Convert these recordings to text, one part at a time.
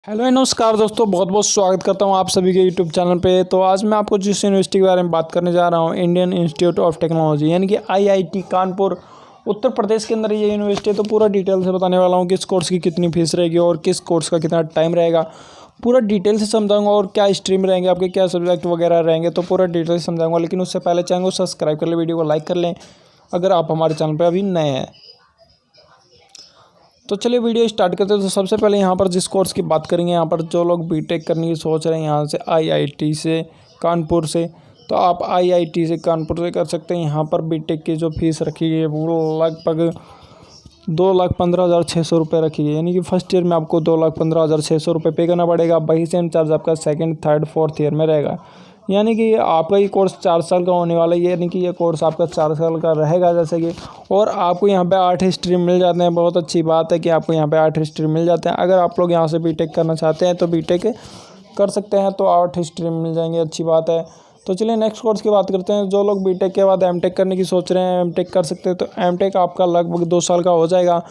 Hello नमस्कार दोस्तों, बहुत बहुत स्वागत करता हूं आप सभी के यूट्यूब चैनल पे। तो आज मैं आपको जिस यूनिवर्सिटी के बारे में बात करने जा रहा हूं, इंडियन इंस्टीट्यूट ऑफ टेक्नोलॉजी यानी कि आईआईटी कानपुर, उत्तर प्रदेश के अंदर ये यूनिवर्सिटी है। तो पूरा डिटेल से बताने वाला हूं कि इस कोर्स की कितनी फीस रहेगी और किस कोर्स का कितना टाइम रहेगा, पूरा डिटेल से समझाऊंगा। और क्या स्ट्रीम रहेंगे आपके, क्या सब्जेक्ट वगैरह रहेंगे, तो पूरा डिटेल से समझाऊंगा। लेकिन उससे पहले चैनल को सब्सक्राइब कर लें, वीडियो को लाइक कर लें अगर आप हमारे चैनल पर अभी नए हैं। तो चलिए वीडियो स्टार्ट करते हैं। तो सबसे पहले यहाँ पर जिस कोर्स की बात करेंगे, यहाँ पर जो लोग बीटेक करने की सोच रहे हैं यहाँ से आईआईटी से कानपुर से, तो आप आईआईटी से कानपुर से कर सकते हैं। यहाँ पर बीटेक की जो फीस रखी गई है वो लगभग 2,15,600 रुपये रखी गई है। यानी कि फर्स्ट ईयर में आपको 2,15,600 रुपये पे करना पड़ेगा। वही सेम चार्ज आपका सेकंड थर्ड फोर्थ ईयर में रहेगा। यानी कि आपका ये कोर्स 4 साल का होने वाला है। यानी कि ये कोर्स आपका 4 साल का रहेगा जैसे कि। और आपको यहाँ पे 8 स्ट्रीम मिल जाते हैं। बहुत अच्छी बात है कि आपको यहाँ पे 8 स्ट्रीम मिल जाते हैं। अगर आप लोग यहाँ से बीटेक करना चाहते हैं तो बीटेक कर सकते हैं, तो 8 स्ट्रीम मिल जाएंगे, अच्छी बात है। तो चलिए नेक्स्ट कोर्स की बात करते हैं। जो लोग बीटेक के बाद एमटेक करने की सोच रहे हैं, एमटेक कर सकते हैं। तो एमटेक आपका लगभग 2 साल का हो जाएगा।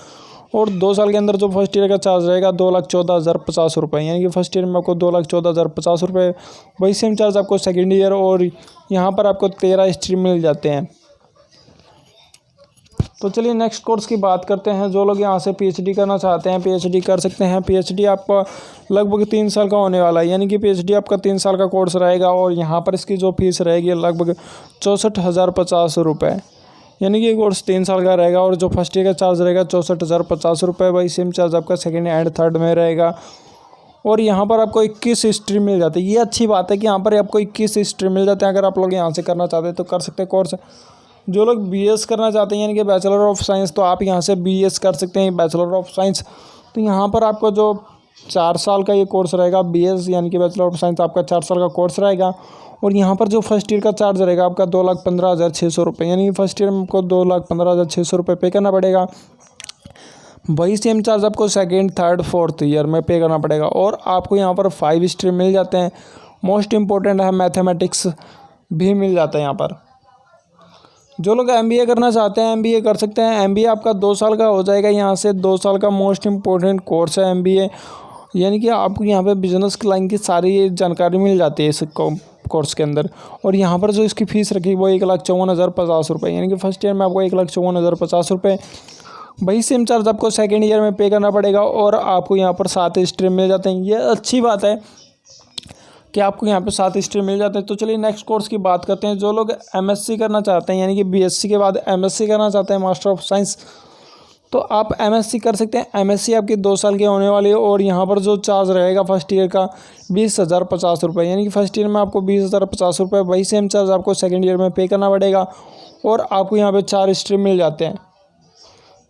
और 2 साल के अंदर जो फर्स्ट ईयर का चार्ज रहेगा 2,14,050 रुपये। यानी कि फर्स्ट ईयर में आपको 2,14,050 रुपये। वही सेम चार्ज आपको सेकेंड ईयर, और यहाँ पर आपको 13 स्ट्रीम मिल जाते हैं। तो चलिए नेक्स्ट कोर्स की बात करते हैं। जो लोग यहाँ से पीएचडी करना चाहते हैं, पीएचडी कर सकते हैं। पीएचडी आपका लगभग 3 साल का होने वाला है। यानी कि पीएचडी आपका 3 साल का कोर्स रहेगा। और यहाँ पर इसकी जो फीस रहेगी लगभग 64,050 रुपये। यानी कि ये कोर्स 3 साल का रहेगा। और जो फर्स्ट ईयर का चार्ज रहेगा 64,050 रुपये। वही सेम चार्ज आपका सेकेंड एंड थर्ड में रहेगा। और यहाँ पर आपको 21 स्ट्रीम मिल जाती है। ये अच्छी बात है कि यहाँ पर आपको 21 स्ट्रीम मिल जाते हैं। अगर आप लोग यहाँ से करना चाहते हैं तो कर सकते हैं कोर्स। जो लोग बीएस करना चाहते हैं यानी कि बैचलर ऑफ साइंस, तो आप यहाँ से बीएस कर सकते हैं, बैचलर ऑफ साइंस। तो यहाँ पर आपको जो 4 साल का ये कोर्स रहेगा बीएस यानी कि बैचलर ऑफ साइंस, आपका 4 साल का कोर्स रहेगा। और यहाँ पर जो फर्स्ट ईयर का चार्ज रहेगा आपका 2,15,600 रुपये। यानी कि फर्स्ट ईयर में आपको 2,15,600 रुपये पे करना पड़ेगा। वही सेम चार्ज आपको सेकेंड थर्ड फोर्थ ईयर में पे करना पड़ेगा। और आपको यहाँ पर 5 स्ट्रीम मिल जाते हैं। मोस्ट इम्पोर्टेंट है मैथमेटिक्स भी मिल जाता है यहाँ पर। जो लोग एमबीए करना चाहते हैं एमबीए कर सकते हैं। एमबीए आपका 2 साल का हो जाएगा। यहाँ से 2 साल का मोस्ट इम्पोर्टेंट कोर्स है एमबीए। यानी कि आपको यहाँ पे बिजनेस लाइन की सारी जानकारी मिल जाती है इस कोर्स के अंदर। और यहाँ पर जो इसकी फ़ीस रखी वो 1,54,050 रुपये। यानी कि फर्स्ट ईयर में आपको 1,54,050 रुपये। वही सेम चार्ज आपको सेकेंड ईयर में पे करना पड़ेगा। और आपको यहाँ पर 7 स्ट्रीम मिल जाते हैं। ये अच्छी बात है कि आपको यहाँ पे 7 स्ट्रीम मिल जाते हैं। तो चलिए नेक्स्ट कोर्स की बात करते हैं। जो लोग एमएससी करना चाहते हैं यानी कि बीएससी के बाद एमएससी करना चाहते हैं, मास्टर ऑफ साइंस, तो आप एमएससी कर सकते हैं। एमएससी आपकी 2 साल की होने वाली है। और यहाँ पर जो चार्ज रहेगा फर्स्ट ईयर का 20,050 रुपये। यानी कि फर्स्ट ईयर में आपको 20,050 रुपये। वही सेम चार्ज आपको सेकेंड ईयर में पे करना पड़ेगा। और आपको यहाँ पर 4 स्ट्रीम मिल जाते हैं।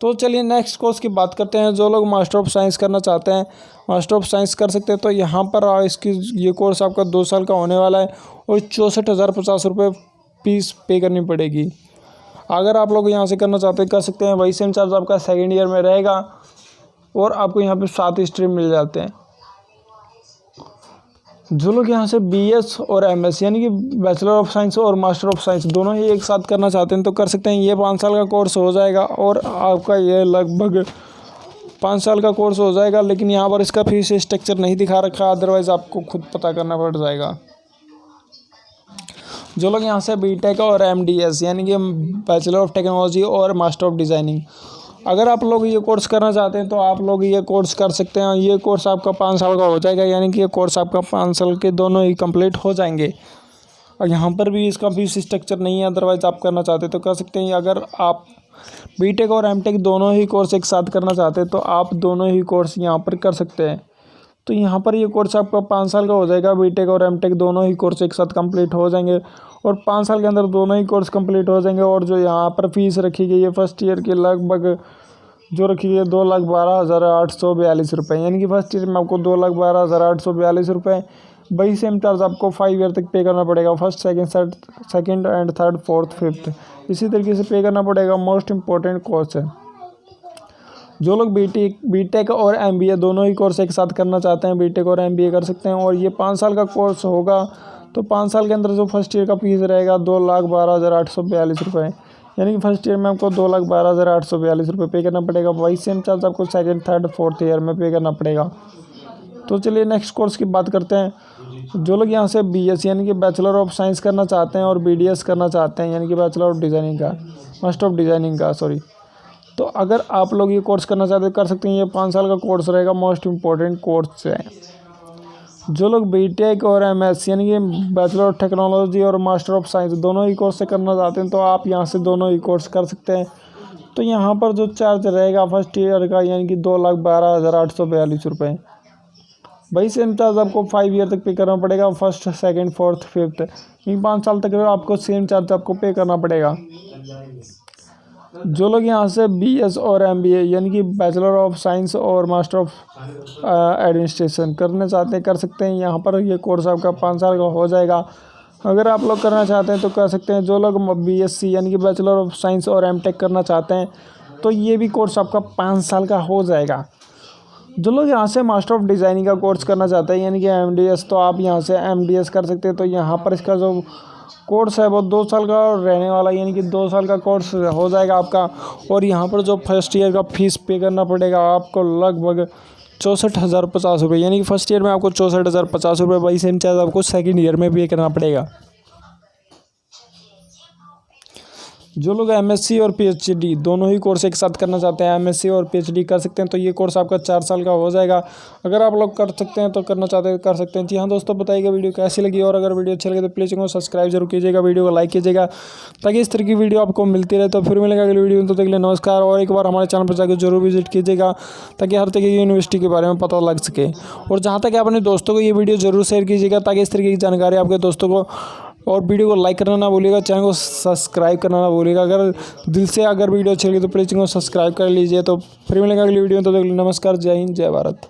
तो चलिए नेक्स्ट कोर्स की बात करते हैं। जो लोग मास्टर ऑफ साइंस करना चाहते हैं मास्टर ऑफ साइंस कर सकते हैं। तो यहाँ पर इसकी ये कोर्स आपका 2 साल का होने वाला है। और 64,050 रुपये फीस पे करनी पड़ेगी। अगर आप लोग यहाँ से करना चाहते हैं कर सकते हैं। वही सेम चार्ज आपका सेकेंड ईयर में रहेगा। और आपको यहाँ पे 7 स्ट्रीम मिल जाते हैं। जो लोग यहाँ से बीएस और एमएस यानी कि बैचलर ऑफ साइंस और मास्टर ऑफ साइंस दोनों ही एक साथ करना चाहते हैं तो कर सकते हैं। ये 5 साल का कोर्स हो जाएगा। और आपका ये लगभग 5 साल का कोर्स हो जाएगा। लेकिन यहाँ पर इसका फीस स्ट्रक्चर नहीं दिखा रखा, अदरवाइज़ आपको खुद पता करना पड़ जाएगा। जो लोग यहाँ से बीटेक और एमडीएस यानी कि बैचलर ऑफ टेक्नोलॉजी और मास्टर ऑफ डिज़ाइनिंग, अगर आप लोग ये कोर्स करना चाहते हैं तो आप लोग ये कोर्स कर सकते हैं। ये कोर्स आपका 5 साल का हो जाएगा। यानी कि ये कोर्स आपका 5 साल के दोनों ही कंप्लीट हो जाएंगे। और यहाँ पर भी इसका फीस स्ट्रक्चर नहीं है, अदरवाइज़ आप करना चाहते तो कर सकते हैं। अगर आप बीटेक और एमटेक दोनों ही कोर्स एक साथ करना चाहते हैं तो आप दोनों ही कोर्स यहाँ पर कर सकते हैं। तो यहाँ पर ये कोर्स आपका 5 साल का हो जाएगा। बीटेक और एमटेक दोनों ही कोर्स एक साथ कंप्लीट हो जाएंगे। और 5 साल के अंदर दोनों ही कोर्स कंप्लीट हो जाएंगे। और जो यहाँ पर फीस रखी गई है फर्स्ट ईयर की लगभग जो रखी गई है 2,12,842 रुपये। यानी कि फर्स्ट ईयर में आपको 2,12,842 रुपये। वही सेम चार्ज आपको 5 ईयर तक पे करना पड़ेगा। First second and third fourth fifth इसी तरीके से पे करना पड़ेगा। मोस्ट इम्पोर्टेंट कोर्स है। जो लोग बीटेक और एमबीए दोनों ही कोर्स एक साथ करना चाहते हैं बीटेक और एमबीए कर सकते हैं। और ये 5 साल का कोर्स होगा। तो 5 साल के अंदर जो फर्स्ट ईयर का फीस रहेगा 2,12,842 रुपये। यानी कि फर्स्ट ईयर में आपको 2,12,842 रुपये पे करना पड़ेगा। वही सेम चार्ज आपको सेकेंड थर्ड फोर्थ ईयर में पे करना पड़ेगा। तो चलिए नेक्स्ट कोर्स की बात करते हैं। जो लोग यहाँ से BS यानी कि बैचलर ऑफ साइंस करना चाहते हैं और BDS करना चाहते हैं यानी कि बैचलर ऑफ डिज़ाइनिंग का, मास्टर ऑफ डिज़ाइनिंग का सॉरी, तो अगर आप लोग ये कोर्स करना चाहते हैं कर सकते हैं। ये 5 साल का कोर्स रहेगा, मोस्ट इम्पोर्टेंट कोर्स है। जो लोग BTech और MS यानी कि बैचलर ऑफ टेक्नोलॉजी और मास्टर ऑफ साइंस दोनों ही कोर्स से करना चाहते हैं तो आप यहाँ से दोनों ही कोर्स कर सकते हैं। तो यहाँ पर जो चार्ज रहेगा फर्स्ट ईयर का यानी कि 2,12,842 रुपये। भाई सेम चार्ज आपको 5 ईयर तक पे करना पड़ेगा, फर्स्ट सेकंड फोर्थ फिफ्थ, इन 5 साल तक आपको सेम चार्ज आपको पे करना पड़ेगा। जो लोग यहाँ से BS और MBA यानी कि बैचलर ऑफ साइंस और मास्टर ऑफ एडमिनिस्ट्रेशन करना चाहते हैं कर सकते हैं। यहाँ पर ये कोर्स आपका 5 साल का हो जाएगा। अगर आप लोग करना चाहते हैं तो कर सकते हैं। जो लोग BSc यानी कि बैचलर ऑफ साइंस और MTech करना चाहते हैं तो ये भी कोर्स आपका 5 साल का हो जाएगा। जो लोग यहाँ से मास्टर ऑफ डिज़ाइनिंग का कोर्स करना चाहते हैं यानी कि MDS, तो आप यहाँ से MDS कर सकते हैं। तो यहाँ पर इसका जो कोर्स है वो 2 साल का रहने वाला यानी कि 2 साल का कोर्स हो जाएगा आपका। और यहाँ पर जो फर्स्ट ईयर का फीस पे करना पड़ेगा आपको लगभग 64,050 रुपये, यानी कि फर्स्ट ईयर में आपको 64,050 रुपये। वही सेम चार्ज आपको सेकंड ईयर में पे करना पड़ेगा। जो लोग MSc और PhD दोनों ही कोर्स एक साथ करना चाहते हैं, MSc और PhD कर सकते हैं। तो ये कोर्स आपका 4 साल का हो जाएगा। अगर आप लोग कर सकते हैं तो करना चाहते हैं कर सकते हैं। जी हाँ दोस्तों, बताइएगा वीडियो कैसी लगी, और अगर वीडियो अच्छी लगे तो प्लीज़ चैनल को सब्सक्राइब जरूर कीजिएगा, वीडियो को लाइक कीजिएगा ताकि इस तरह की वीडियो आपको मिलती रहे। तो फिर मिलेगा अगली वीडियो में, तो तक के लिए नमस्कार। और एक बार हमारे चैनल पर जाकर जरूर विजिट कीजिएगा ताकि हर तरह की यूनिवर्सिटी के बारे में पता लग सके। और जहाँ तक अपने दोस्तों को ये वीडियो जरूर शेयर कीजिएगा ताकि इस तरीके की जानकारी आपके दोस्तों को, और वीडियो को लाइक करना ना भूलिएगा, चैनल को सब्सक्राइब करना ना भूलिएगा। अगर दिल से अगर वीडियो अच्छी लगी तो प्लीज़ चैनल को सब्सक्राइब कर लीजिए। तो फिर मिलेगा अगली वीडियो में, तो नमस्कार, जय हिंद, जय भारत।